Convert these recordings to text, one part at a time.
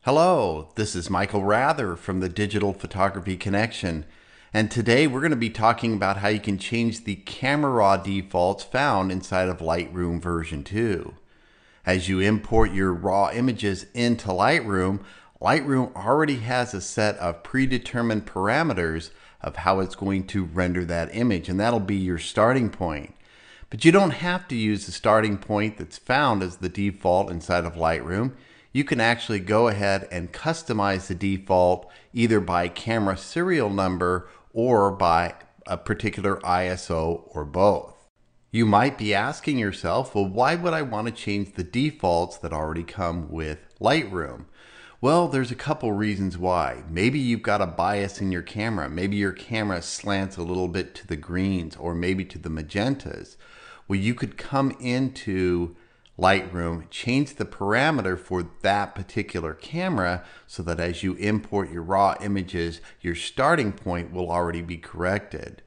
Hello, this is Michael Rather from the Digital Photography Connection, and today we're going to be talking about how you can change the camera raw defaults found inside of Lightroom version 2. As you import your raw images into Lightroom, Lightroom already has a set of predetermined parameters of how it's going to render that image, and that'll be your starting point. But you don't have to use the starting point that's found as the default inside of Lightroom. You can actually go ahead and customize the default either by camera serial number or by a particular ISO or both. You might be asking yourself, well, why would I want to change the defaults that already come with Lightroom? Well, there's a couple reasons why. Maybe you've got a bias in your camera. Maybe your camera slants a little bit to the greens or maybe to the magentas. Well, you could come into Lightroom, change the parameter for that particular camera so that as you import your raw images, your starting point will already be corrected.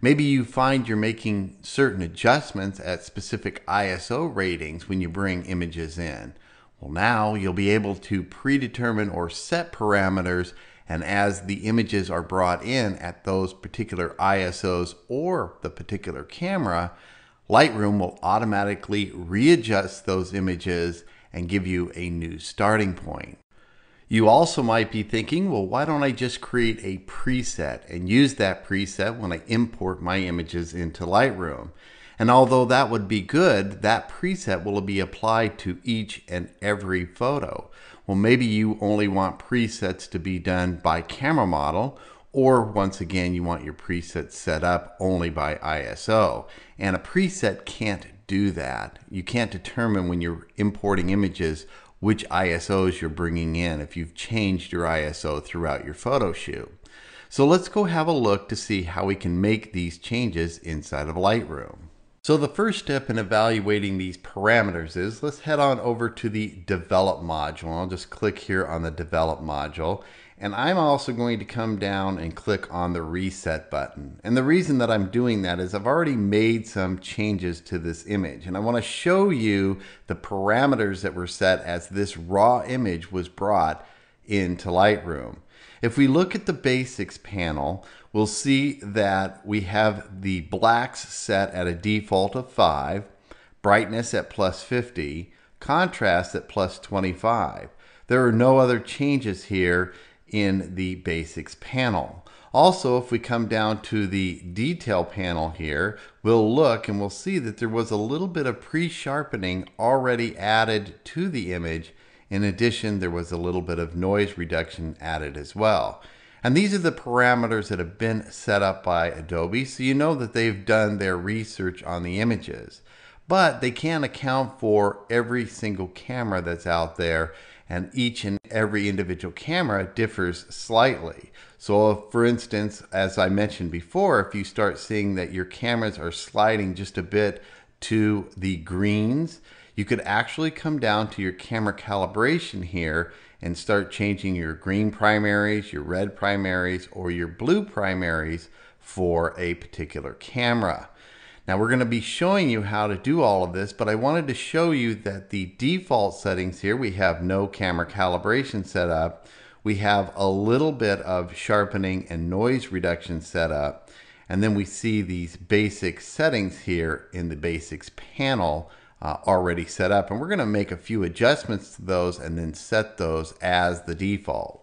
Maybe you find you're making certain adjustments at specific ISO ratings when you bring images in. Well, now you'll be able to predetermine or set parameters, and as the images are brought in at those particular ISOs or the particular camera, Lightroom will automatically readjust those images and give you a new starting point. You also might be thinking, well, why don't I just create a preset and use that preset when I import my images into Lightroom? And although that would be good, that preset will be applied to each and every photo. Well, maybe you only want presets to be done by camera model, or once again, you want your presets set up only by ISO. And a preset can't do that. You can't determine when you're importing images which ISOs you're bringing in if you've changed your ISO throughout your photo shoot. So let's go have a look to see how we can make these changes inside of Lightroom. So the first step in evaluating these parameters is, let's head on over to the Develop module. I'll just click here on the Develop module. And I'm also going to come down and click on the Reset button. And the reason that I'm doing that is I've already made some changes to this image. And I want to show you the parameters that were set as this raw image was brought into Lightroom. If we look at the Basics panel, we'll see that we have the blacks set at a default of 5, brightness at +50, contrast at +25. There are no other changes here in the Basics panel. Also, if we come down to the Detail panel here, we'll look and we'll see that there was a little bit of pre-sharpening already added to the image. In addition, there was a little bit of noise reduction added as well. And these are the parameters that have been set up by Adobe, so you know that they've done their research on the images. But they can't account for every single camera that's out there, and each and every individual camera differs slightly. So if, for instance, as I mentioned before, if you start seeing that your cameras are sliding just a bit to the greens, you could actually come down to your camera calibration here and start changing your green primaries, your red primaries, or your blue primaries for a particular camera. Now we're going to be showing you how to do all of this, but I wanted to show you that the default settings here, we have no camera calibration set up. We have a little bit of sharpening and noise reduction set up. And then we see these basic settings here in the Basics panel already set up. And we're going to make a few adjustments to those and then set those as the default.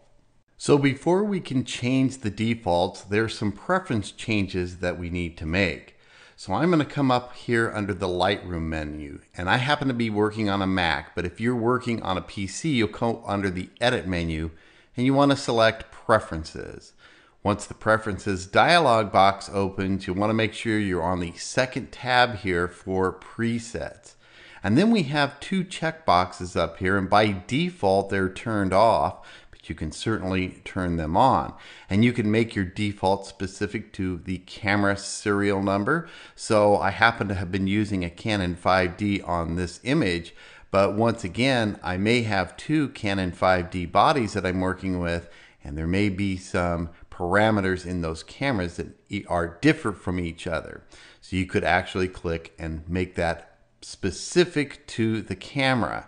So before we can change the defaults, there's some preference changes that we need to make. So I'm going to come up here under the Lightroom menu, and I happen to be working on a Mac, but if you're working on a PC, you'll go under the Edit menu and you want to select Preferences. Once the Preferences dialog box opens, you want to make sure you're on the second tab here for Presets. And then we have two check boxes up here, and by default they're turned off. You can certainly turn them on, and you can make your default specific to the camera serial number. So I happen to have been using a Canon 5D on this image, but once again, I may have two Canon 5D bodies that I'm working with, and there may be some parameters in those cameras that are different from each other. So you could actually click and make that specific to the camera.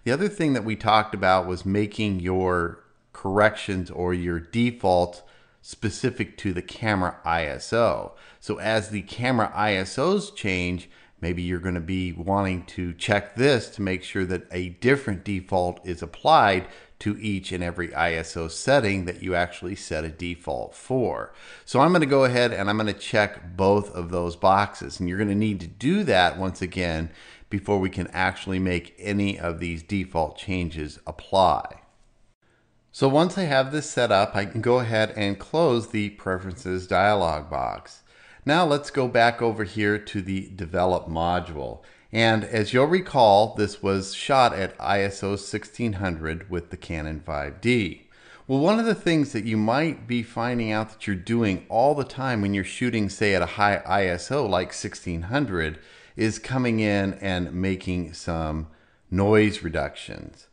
The other thing that we talked about was making your corrections or your defaults specific to the camera ISO. So as the camera ISOs change, maybe you're going to be wanting to check this to make sure that a different default is applied to each and every ISO setting that you actually set a default for. So I'm going to go ahead and I'm going to check both of those boxes, and you're going to need to do that once again before we can actually make any of these default changes apply. So once I have this set up, I can go ahead and close the Preferences dialog box. Now let's go back over here to the Develop module. And as you'll recall, this was shot at ISO 1600 with the Canon 5D. Well, one of the things that you might be finding out that you're doing all the time when you're shooting, say, at a high ISO like 1600 is coming in and making some noise reductions.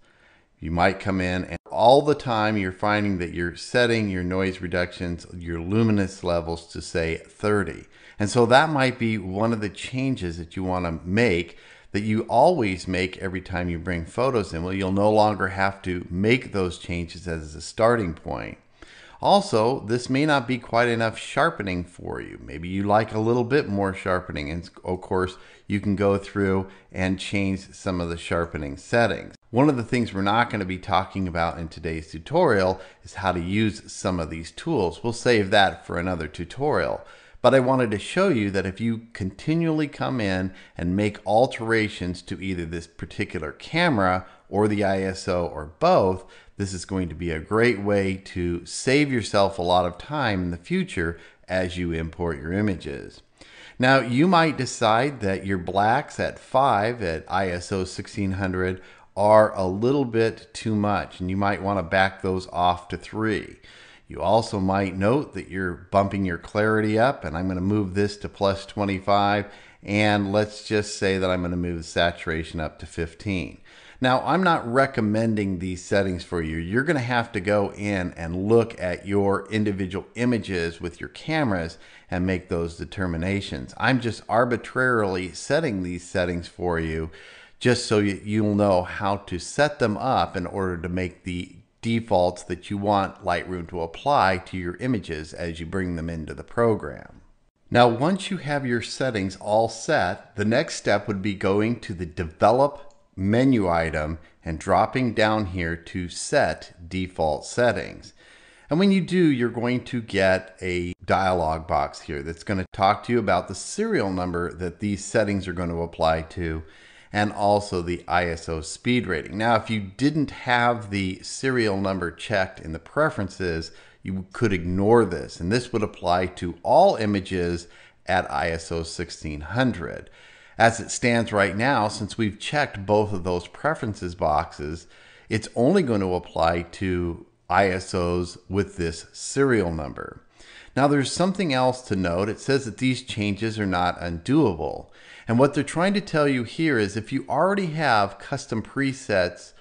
You might come in and all the time you're finding that you're setting your noise reductions, your luminance levels to say 30. And so that might be one of the changes that you want to make, that you always make every time you bring photos in. Well, you'll no longer have to make those changes as a starting point. Also, this may not be quite enough sharpening for you. Maybe you like a little bit more sharpening, and of course you can go through and change some of the sharpening settings. One of the things we're not going to be talking about in today's tutorial is how to use some of these tools. We'll save that for another tutorial. But I wanted to show you that if you continually come in and make alterations to either this particular camera or the ISO or both, this is going to be a great way to save yourself a lot of time in the future as you import your images. Now, you might decide that your blacks at 5 at ISO 1600 are a little bit too much, and you might want to back those off to 3. You also might note that you're bumping your clarity up, and I'm going to move this to plus 25, and let's just say that I'm going to move the saturation up to 15. Now, I'm not recommending these settings for you. You're going to have to go in and look at your individual images with your cameras and make those determinations. I'm just arbitrarily setting these settings for you just so you'll know how to set them up in order to make the defaults that you want Lightroom to apply to your images as you bring them into the program. Now, once you have your settings all set, the next step would be going to the Develop menu item and dropping down here to Set Default Settings. And when you do, you're going to get a dialog box here that's going to talk to you about the serial number that these settings are going to apply to, and also the ISO speed rating. Now, if you didn't have the serial number checked in the preferences, you could ignore this, and this would apply to all images at ISO 1600. As it stands right now, since we've checked both of those preferences boxes, it's only going to apply to ISOs with this serial number. Now, there's something else to note. It says that these changes are not undoable. And what they're trying to tell you here is if you already have custom presets,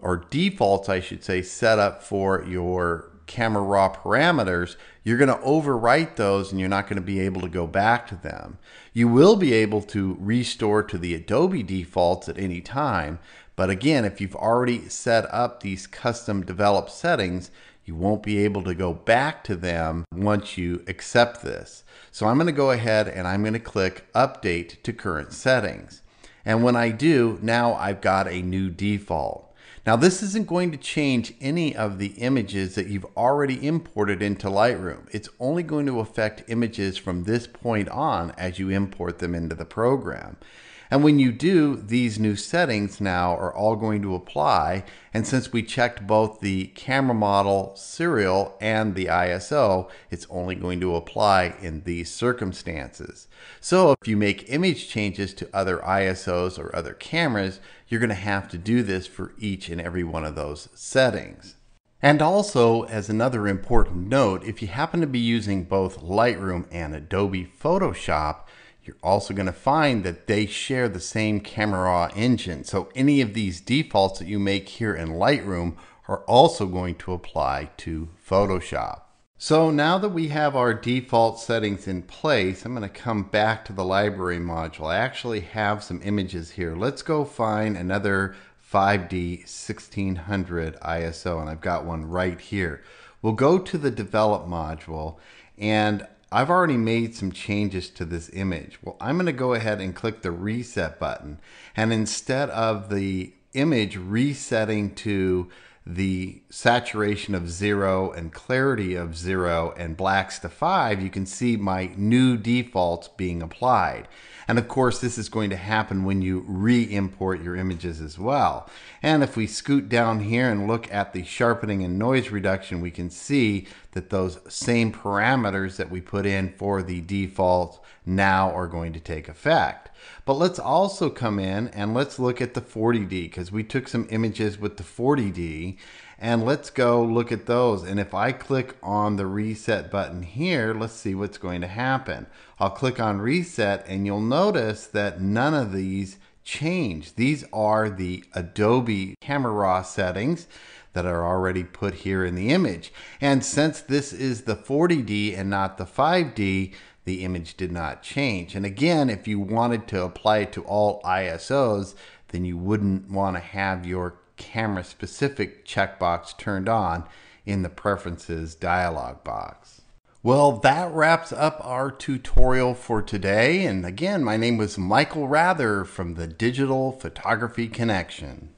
or defaults, I should say, set up for your camera raw parameters, you're going to overwrite those and you're not going to be able to go back to them. You will be able to restore to the Adobe defaults at any time, but again, if you've already set up these custom developed settings, you won't be able to go back to them once you accept this. So I'm going to go ahead and I'm going to click Update to Current Settings. And when I do, now I've got a new default. Now, this isn't going to change any of the images that you've already imported into Lightroom. It's only going to affect images from this point on as you import them into the program. And when you do, these new settings now are all going to apply. And since we checked both the camera model serial and the ISO, it's only going to apply in these circumstances. So if you make image changes to other ISOs or other cameras, you're going to have to do this for each and every one of those settings. And also, as another important note, if you happen to be using both Lightroom and Adobe Photoshop, you're also going to find that they share the same camera raw engine. So any of these defaults that you make here in Lightroom are also going to apply to Photoshop. So now that we have our default settings in place, I'm going to come back to the library module. I actually have some images here. Let's go find another 5D 1600 ISO, and I've got one right here. We'll go to the develop module, and I've already made some changes to this image. Well, I'm going to go ahead and click the reset button, and instead of the image resetting to the saturation of 0 and clarity of 0 and blacks to 5, you can see my new defaults being applied. And of course, this is going to happen when you re-import your images as well. And if we scoot down here and look at the sharpening and noise reduction, we can see that those same parameters that we put in for the default now are going to take effect. But let's also come in and let's look at the 40D, because we took some images with the 40D, and let's go look at those. And if I click on the reset button here, let's see what's going to happen. I'll click on reset, and you'll notice that none of these change. These are the Adobe Camera Raw settings that are already put here in the image. And since this is the 40D and not the 5D, the image did not change. And again, if you wanted to apply it to all ISOs, then you wouldn't want to have your camera specific checkbox turned on in the preferences dialog box. Well, that wraps up our tutorial for today. And again, my name was Michael Rather from the Digital Photography Connection.